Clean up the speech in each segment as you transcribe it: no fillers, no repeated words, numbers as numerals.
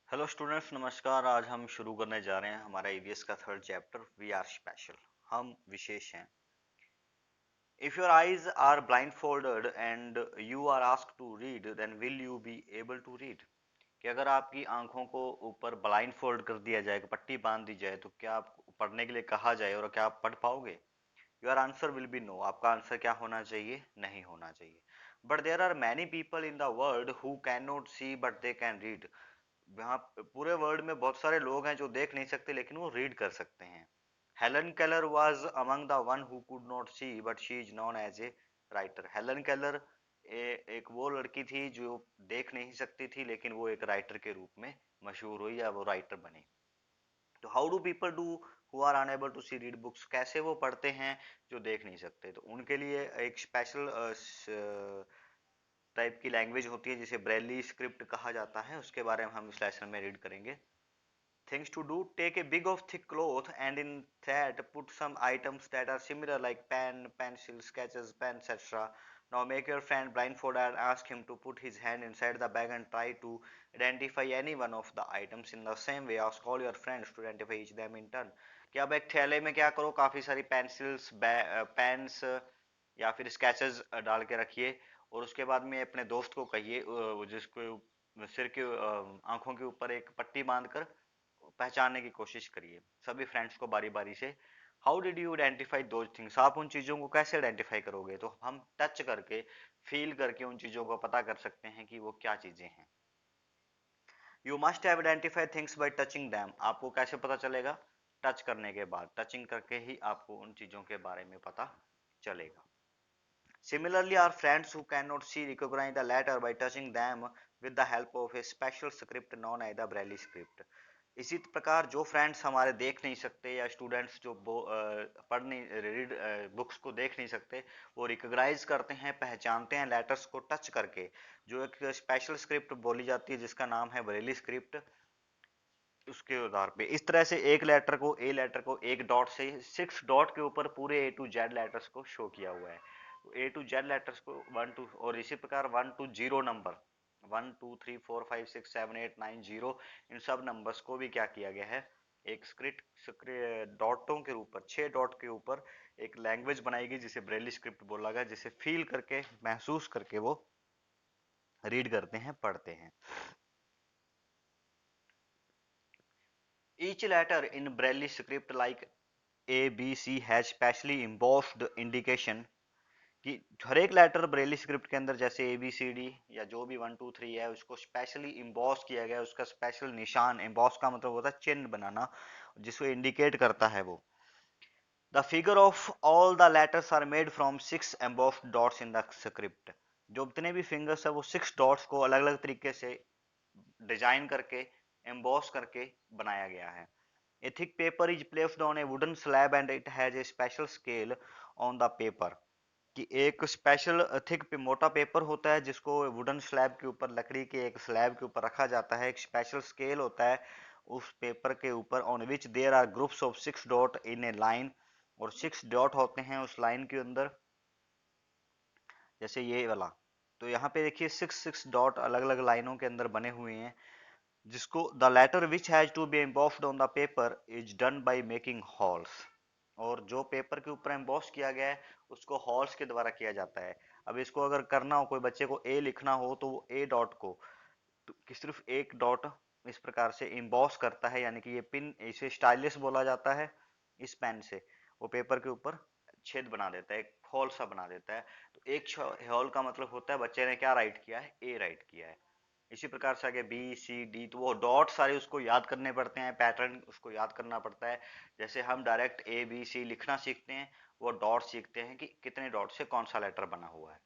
Hello students, नमस्कार। आज हम शुरू करने जा रहे हैं हमारा ईवीएस का third chapter. We are special. हम विशेष हैं। If your eyes are blindfolded and you are asked to read, then will you be able to read? कि अगर आपकी आंखों को ऊपर ब्लाइंड फोल्ड कर दिया जाए, पट्टी बांध दी जाए, तो क्या आपको पढ़ने के लिए कहा जाए और क्या आप पढ़ पाओगे? Your answer will be no. आपका आंसर क्या होना चाहिए? नहीं होना चाहिए। But there are many people in the world who can not see but they can read. यहाँ पूरे वर्ल्ड में बहुत सारे लोग हैं जो देख नहीं सकते लेकिन वो रीड कर सकते हैं। Helen Keller was among the one who could not see but she is known as a writer. Helen Keller एक वो लड़की थी जो देख नहीं सकती थी लेकिन वो एक राइटर के रूप में मशहूर हुई या वो राइटर बनी। तो how do people do who are unable to see read books? कैसे वो पढ़ते हैं जो देख नहीं सकते? तो उनके लिए एक स्पेशल टाइप की लैंग्वेज होती है जिसे ब्रेली स्क्रिप्ट कहा जाता है। उसके बारे में हम इस लेसन में रीड करेंगे। Things to do: take a big of thick cloth and in that put some items that are similar like pen, pencil, sketches, pen, etc. Now make your friend blindfolded and ask him to put his hand inside the bag and try to identify any one of the items. In the same way, ask all your friends to identify each them in turn. कि अब एक थैले में क्या करो, काफी सारी pencils, pens या फिर स्केचेस डाल के रखिए और उसके बाद में अपने दोस्त को कहिए, जिसको सिर के आंखों के ऊपर एक पट्टी बांधकर पहचानने की कोशिश करिए सभी फ्रेंड्स को बारी बारी से। How did you identify those things? आप उन चीजों को कैसे आइडेंटिफाई करोगे? तो हम टच करके, फील करके उन चीजों को पता कर सकते हैं कि वो क्या चीजें हैं। You must have identify things by touching them. आपको कैसे पता चलेगा? टच करने के बाद, टचिंग करके ही आपको उन चीजों के बारे में पता चलेगा। Similarly, our friends who cannot see recognize the latter by touching them with the help of a special script known as the Braille script. इसी प्रकार जो फ्रेंड्स हमारे देख नहीं सकते या स्टूडेंट्स जो पढ़ नहीं, रीड बुक्स को देख नहीं सकते, वो रिकॉग्नाइज करते हैं, पहचानते हैं लेटर्स को टच करके, जो एक स्पेशल स्क्रिप्ट बोली जाती है जिसका नाम है ब्रेली स्क्रिप्ट। उसके आधार पे इस तरह से एक लेटर को एक डॉट से 6 डॉट के ऊपर पूरे A to Z लेटर्स को शो किया हुआ है। A to Z लेटर्स को 1 2, और इसी प्रकार 1 to 0 नंबर, 1 2 3 4 5 6 7 8 9 0, इन सब नंबर्स को भी क्या किया गया है, एक स्क्रिप्ट डॉटों के ऊपर, 6 डॉट के ऊपर एक लैंग्वेज बनाई गई जिसे ब्रेली स्क्रिप्ट बोला गया, जिसे फील करके, महसूस करके वो रीड करते हैं, पढ़ते हैं। Each letter in Braille script like A, B, C has specially embossed indication कि हर एक लेटर ब्रेली स्क्रिप्ट के अंदर, जैसे ABCD या जो भी 1 2 3 है, उसको स्पेशली इम्बॉस किया गया, उसका स्पेशल निशान। एम्बॉस का मतलब होता है चिन्ह बनाना, जिसको इंडिकेट करता है वो। The figure of all the letters are made from 6 embossed dots in the script. जो जितने भी फिंगर्स है वो 6 डॉट्स को अलग अलग तरीके से डिजाइन करके, एम्बॉस करके बनाया गया है। A thick paper is placed on a wooden slab and it has a special scale on the paper। कि एक स्पेशल थिक पे मोटा पेपर होता है जिसको वुडन स्लैब के ऊपर, लकड़ी के एक स्लैब के ऊपर रखा जाता है। एक स्पेशल स्केल होता है उस पेपर के ऊपर, on which there are groups of 6 dot in a line, और 6 डॉट होते हैं उस लाइन के अंदर, जैसे ये वाला। तो यहाँ पे देखिए 6 6 डॉट अलग अलग लाइनों के अंदर बने हुए हैं, जिसको the letter which has to be embossed on the paper is done by making holes. और जो पेपर के ऊपर एम्बॉस किया गया है उसको हॉल्स के द्वारा किया जाता है। अब इसको अगर करना हो, कोई बच्चे को ए लिखना हो, तो वो ए डॉट को, तो कि सिर्फ एक डॉट इस प्रकार से एम्बॉस करता है, यानी कि ये पिन, इसे स्टाइलिस बोला जाता है। इस पेन से वो पेपर के ऊपर छेद बना देता है, एक हॉल सा बना देता है। तो एक हॉल का मतलब होता है बच्चे ने क्या राइट किया है, ए राइट किया है। इसी प्रकार से आगे B C D, तो वो डॉट सारे उसको याद करने पड़ते हैं, पैटर्न उसको याद करना पड़ता है। जैसे हम डायरेक्ट ABC लिखना सीखते हैं, वो डॉट सीखते हैं कि कितने डॉट से कौन सा लेटर बना हुआ है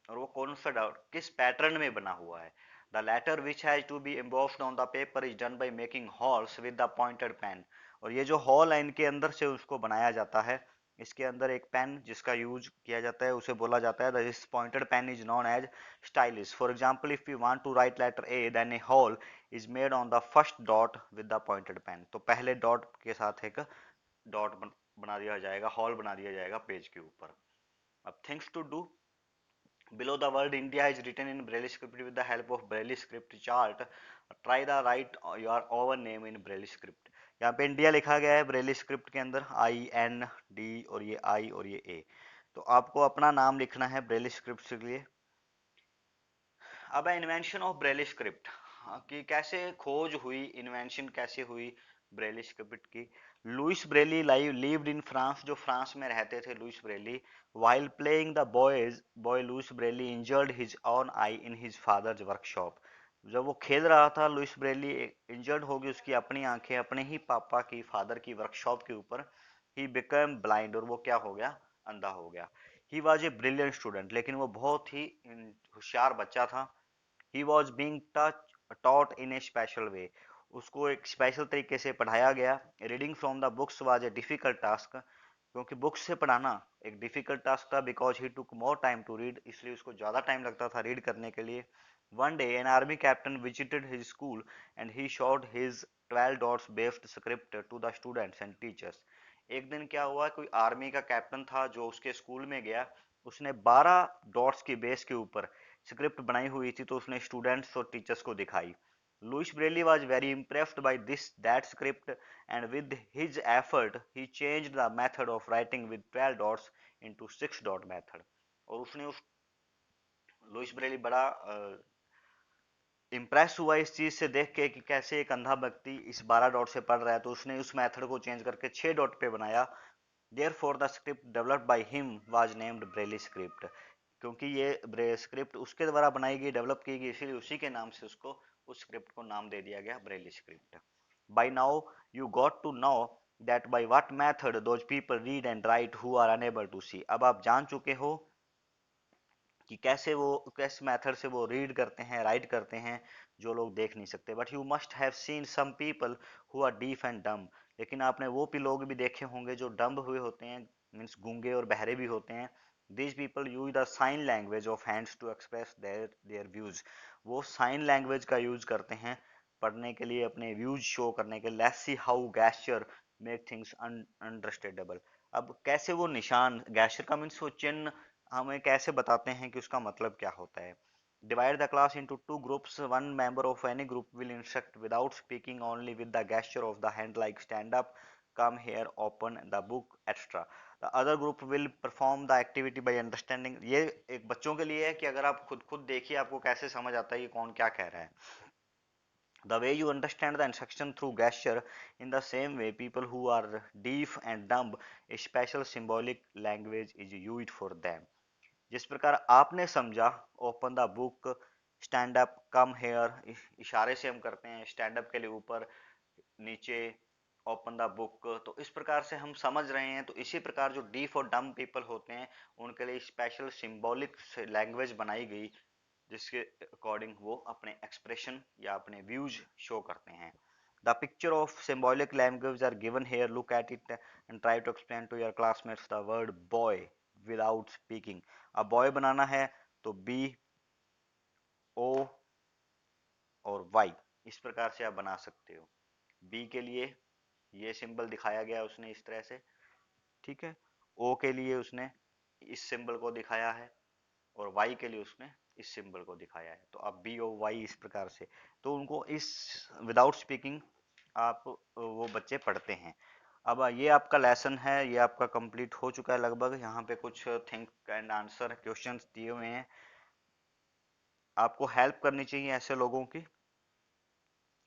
और वो कौन सा डॉट किस पैटर्न में बना हुआ है। The letter which has to be embossed on the paper is done by making holes with the pointed pen. और ये जो हॉल है इनके अंदर से उसको बनाया जाता है। इसके अंदर एक पेन जिसका यूज किया जाता है उसे बोला जाता है, this pointed pen is known as stylus. For example, if you want to write letter A, then a hole is made on the first dot with the pointed pen. तो पहले डॉट के साथ एक डॉट बना दिया जाएगा, hall बना दिया जाएगा पेज के ऊपर। अब things to do: Below the word India is written in Braille script with the help of Braille script chart. Try the write your our name in Braille script. यहाँ पे इंडिया लिखा गया है ब्रेली स्क्रिप्ट के अंदर, IND और ये I और ये A। तो आपको अपना नाम लिखना है ब्रेली स्क्रिप्ट के लिए। अब है इन्वेंशन ऑफ ब्रेली स्क्रिप्ट, कि कैसे खोज हुई, इन्वेंशन कैसे हुई ब्रेली स्क्रिप्ट की। Louis Braille lived in France, जो फ्रांस में रहते थे Louis Braille. While playing the boy Louis Braille injured his own eye in his father's workshop. जब वो खेल रहा था लुइस ब्रेली, इंजर्ड हो गई उसकी अपनी आंखें अपने ही पापा की, फादर की वर्कशॉप के ऊपर। ही बिकम ब्लाइंड, और वो क्या हो गया, अंधा हो गया। He was a brilliant student, लेकिन वो बहुत ही होशियार बच्चा था। He was being taught in a special way, उसको एक स्पेशल तरीके से पढ़ाया गया। Reading from the books was a difficult task, क्योंकि बुक्स से पढ़ाना एक डिफिकल्ट टास्क था। Because he took more time to read, इसलिए उसको ज़्यादा टाइम लगता था रीड करने के लिए। One day an army captain visited his school and he showed his 12 dots based script to the students and teachers. एक दिन क्या हुआ, कोई आर्मी का कैप्टन था जो उसके स्कूल में गया, उसने 12 डॉट्स की बेस के ऊपर स्क्रिप्ट बनाई हुई थी, तो उसने स्टूडेंट्स और टीचर्स को दिखाई। Louis Braille was very impressed by that script, and with his effort he changed the method of writing with 12 dots into 6 dot method। और उसने उस लुइस ब्रेली बड़ा इम्प्रेस हुआ इस चीज से देख के कि कैसे एक अंधा व्यक्ति इस 12 डॉट से पढ़ रहा है, तो उसने उस मेथड को चेंज करके 6 डॉट पे बनाया। Therefore the script developed by him was named Braille script, क्योंकि ये ब्रेल स्क्रिप्ट उसके द्वारा बनाई गई, डेवलप की गई, इसीलिए उसी के नाम से उसको, उस स्क्रिप्ट को नाम दे दिया गया Braille script. By now you got to know that by what method those people read and write who are unable to see. अब आप जान चुके हो कि कैसे वो, किस मेथड से वो रीड करते हैं, राइट करते हैं, जो लोग देख नहीं सकते। But you must have seen some people who are deaf and dumb, लेकिन आपने वो भी लोग भी देखे होंगे जो डम्ब हुए होते हैं, मीन्स गूंगे और बहरे भी होते हैं। These people use the sign language of hands to express their views. वो साइन लैंग्वेज का यूज करते हैं पढ़ने के लिए, अपने व्यूज शो करने के लिए। Let's see how gesture make things understandable. अब कैसे वो निशान, गैस्चर का मीन्स वो चिन्ह हमें कैसे बताते हैं कि उसका मतलब क्या होता है। Divide the class into two groups, one member of any group will instruct without speaking only with the gesture of the hand like stand up, come here, open the book extra. The other group will perform the activity by understanding. ये एक बच्चों के लिए है कि अगर आप खुद खुद देखिए आपको कैसे समझ आता है कि कौन क्या कह रहा है। The way you understand the instruction through gesture, in the same way people who are deaf and dumb, a special symbolic language is used for them। जिस प्रकार आपने समझा, open the book, stand up, come here, इशारे से हम करते हैं stand up के लिए ऊपर नीचे, ओपन द बुक, तो इस प्रकार से हम समझ रहे हैं। तो इसी प्रकार जो डीफ और डम पीपल होते हैं उनके लिए स्पेशल सिंबॉलिक लैंग्वेज बनाई गई, जिसके अकॉर्डिंग वो अपने एक्सप्रेशन या अपने व्यूज शो करते हैं। The picture of symbolic language are given here, look at it and try to explain to your classmates the word boy without speaking. अब बॉय बनाना है तो O और Y, इस प्रकार से आप बना सकते हो। B के लिए ये सिंबल दिखाया गया उसने इस तरह से, ठीक है। O के लिए उसने इस सिंबल को दिखाया है, और Y के लिए उसने इस सिंबल को दिखाया है। तो अब B और Y इस प्रकार से, तो उनको इस विदाउट स्पीकिंग आप वो बच्चे पढ़ते हैं। अब ये आपका लेसन है, ये आपका कंप्लीट हो चुका है लगभग। यहाँ पे कुछ थिंक एंड आंसर क्वेश्चंस दिए हुए हैं, आपको हेल्प करनी चाहिए ऐसे लोगों की।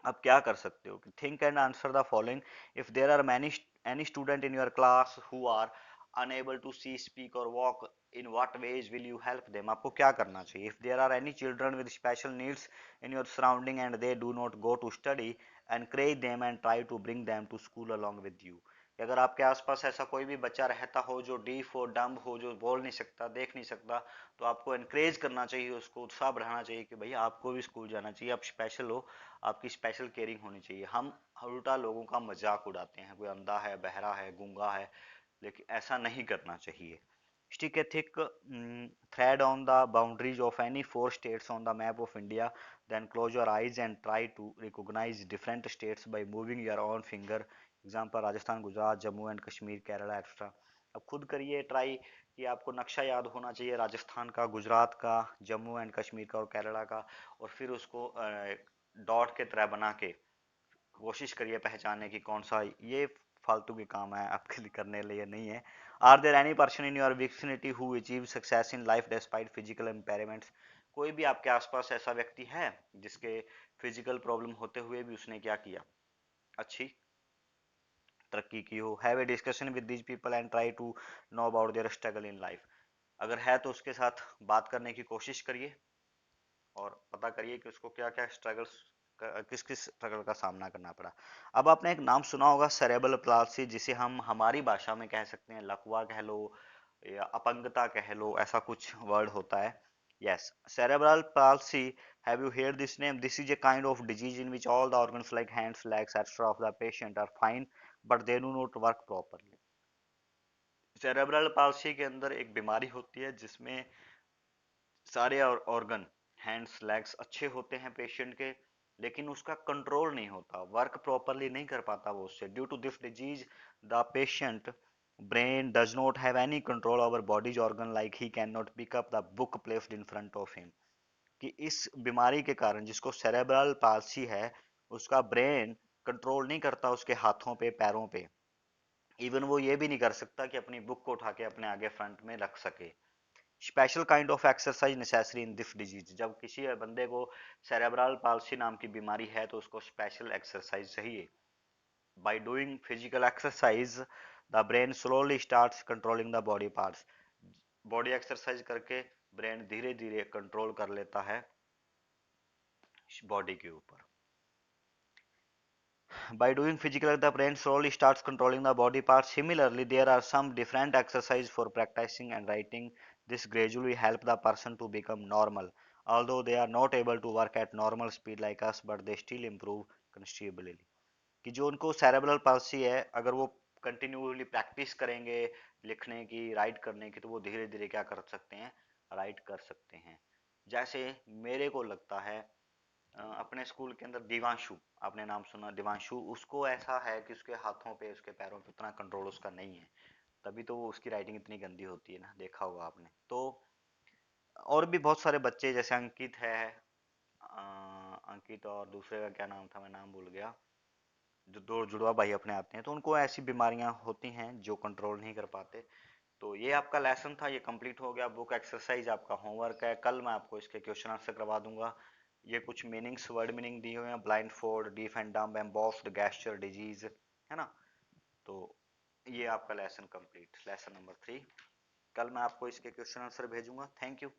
आप क्या कर सकते हो कि think and answer the following. If there are many any student in your class who are unable to see, speak or walk, in what ways will you help them? आपको क्या करना चाहिए? If there are any children with special needs in your surrounding and they do not go to study, encourage them and try to bring them to school along with you। अगर आपके आसपास ऐसा कोई भी बच्चा रहता हो जो डीफ हो, डम्ब हो, जो बोल नहीं सकता, देख नहीं सकता, तो आपको एनकरेज करना चाहिए, उसको उत्साह बढ़ाना चाहिए कि भैया आपको भी स्कूल जाना चाहिए, आप स्पेशल हो, आपकी स्पेशल केयरिंग होनी चाहिए। हम उल्टा लोगों का मजाक उड़ाते हैं, कोई अंधा है, बहरा है, गूंगा है, लेकिन ऐसा नहीं करना चाहिए। Stick a thick thread on the boundaries of any four states on the map of India, then close your eyes and try to recognize different states by moving your own finger। Example: Rajasthan, Gujarat, Jammu and Kashmir, Kerala, etc. अब खुद करिए try कि आपको नक्शा याद होना चाहिए राजस्थान का, गुजरात का, जम्मू एंड कश्मीर का और केरला का, और फिर उसको डॉट के तरह बना के कोशिश करिए पहचानने की कौन सा। ये फालतू के काम है, आपके लिए करने लिए नहीं है। Are there any person in your vicinity who achieve success in life despite physical impairments? कोई भी आपके आसपास ऐसा व्यक्ति है जिसके फिजिकल प्रॉब्लम होते हुए भी उसने क्या किया, अच्छी तरक्की की हो। Have a discussion with these people and try to know about their struggle in life. अगर है तो उसके साथ बात करने की कोशिश करिए और पता करिए कि उसको क्या क्या स्ट्रगल्स, किस किस स्ट्रगल का सामना करना पड़ा। अब आपने एक नाम सुना होगा सेरेब्रल पाल्सी, जिसे हम हमारी भाषा में कह सकते हैं लकवा कह लो या अपंगता कह लो, ऐसा कुछ वर्ड होता है। Yes, cerebral palsy, have you heard this name? This is a kind of disease in which all the organs like hands, legs, etc. of the patient are fine but they do not work properly. cerebral palsy के अंदर एक बीमारी होती है जिसमें सारे organ, hands, legs अच्छे होते हैं पेशेंट के, लेकिन उसका कंट्रोल नहीं होता, वर्क प्रॉपरली नहीं कर पाता वो उससे। Due to this disease the patient brain does not have any control over body's organ, like he can not pick up the book placed in front of him. कि इस बीमारी के कारण, जिसको सेरेब्रल पाल्सी है, उसका ब्रेन कंट्रोल नहीं करता उसके हाथों पे पैरों पे। इवन वो ये भी नहीं कर सकता कि अपनी बुक को उठा के अपने आगे फ्रंट में रख सके। Special kind of exercise necessary in this disease. जब किसी बंदे को सेरेब्रल पाल्सी नाम की बीमारी है तो उसको स्पेशल एक्सरसाइज चाहिए। By doing physical exercise the brain slowly starts controlling the body parts. Body exercise करके ब्रेन धीरे धीरे कंट्रोल कर लेता है बॉडी के ऊपर। By doing physical, the brain slowly starts controlling the body parts. Similarly, there are some different exercises for practicing and writing. This gradually help the person to become normal. Although they are not able to work at normal speed like us, but they still improve considerably. कि जो उनको cerebral palsy है, अगर वो continuously practice करेंगे लिखने की, right करने की, तो वो धीरे धीरे क्या कर सकते हैं, राइट कर सकते हैं। जैसे मेरे को लगता है अपने स्कूल के अंदर दिवांशु, आपने नाम सुना दिवांशु, उसको ऐसा है कि उसके हाथों पे उसके पैरों पे उतना कंट्रोल उसका नहीं है, तभी तो वो उसकी राइटिंग इतनी गंदी होती है ना, देखा होगा आपने तो। और भी बहुत सारे बच्चे जैसे अंकित है, अंकित और दूसरे का क्या नाम था, मैं नाम भूल गया, जो दो जुड़वा भाई अपने आते हैं, तो उनको ऐसी बीमारियां होती हैं जो कंट्रोल नहीं कर पाते। तो ये आपका लेसन था, ये कंप्लीट हो गया। बुक एक्सरसाइज आपका होमवर्क है, कल मैं आपको इसके क्वेश्चन आंसर करवा दूंगा। ये कुछ मीनिंग्स, वर्ड मीनिंग दिए हुए हैं, blind fold, deaf and dumb, embossed, gesture disease, है ना। तो ये आपका लेसन कंप्लीट, लेसन नंबर 3। कल मैं आपको इसके क्वेश्चन आंसर भेजूंगा। Thank you.